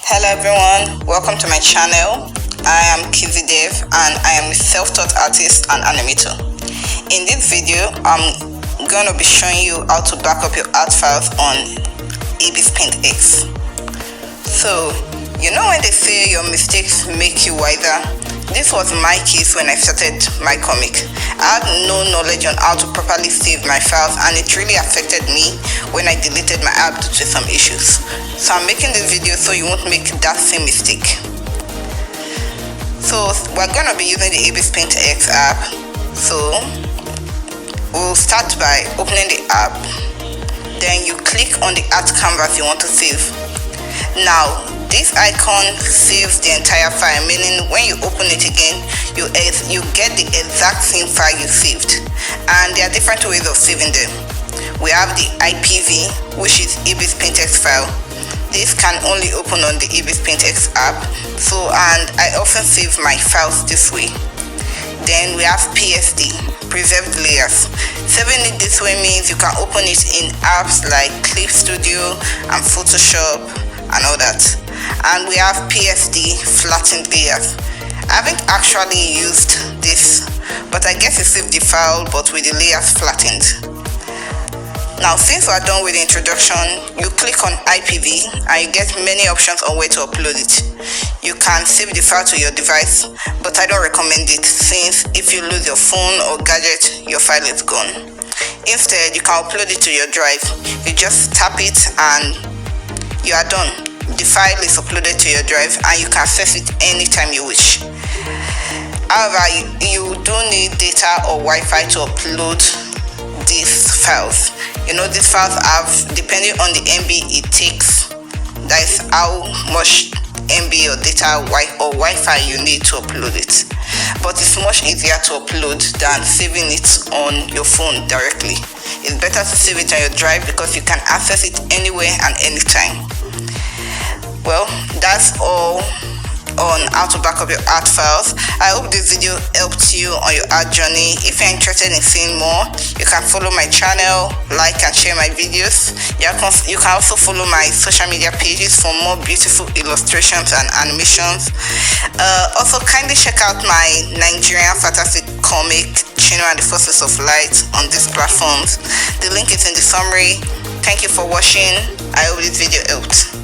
Hello everyone, welcome to my channel. I am Kizzy Dev and I am a self-taught artist and animator. In this video, I'm going to be showing you how to back up your art files on IBISPAINT X. So, you know when they say your mistakes make you wiser? This was my case when I started my comic. I had no knowledge on how to properly save my files and it really affected me when I deleted my app due to some issues. So I'm making this video so you won't make that same mistake. So we're going to be using the IBISPAINT X app. So we'll start by opening the app. Then you click on the art canvas you want to save. Now this icon saves the entire file, meaning when you open it again, you get the exact same file you saved. And there are different ways of saving them. We have the IPV, which is IBISPAINT X file. This can only open on the IBISPAINT X app. And I often save my files this way. Then we have PSD, preserved layers. Saving it this way means you can open it in apps like Clip Studio and Photoshop and all that. And we have PSD, flattened layers. I haven't actually used this, but I guess it saved the file but with the layers flattened. Now since we're done with the introduction, you click on IPV and you get many options on where to upload it. You can save the file to your device, but I don't recommend it since if you lose your phone or gadget, your file is gone. Instead, you can upload it to your drive. You just tap it and you are done. The file is uploaded to your drive and you can access it anytime you wish. However, you do need data or Wi-Fi to upload these files. You know, these files have, depending on the MB it takes, that is how much MB or data or Wi-Fi you need to upload it. But it's much easier to upload than saving it on your phone directly. It's better to save it on your drive because you can access it anywhere and anytime. Well, that's all on how to back up your art files. I hope this video helped you on your art journey. If you're interested in seeing more, you can follow my channel, like and share my videos. You can also follow my social media pages for more beautiful illustrations and animations. Also kindly check out my Nigerian fantasy comic Chino and the Forces of Light on these platforms. The link is in the summary. Thank you for watching. I hope this video helped.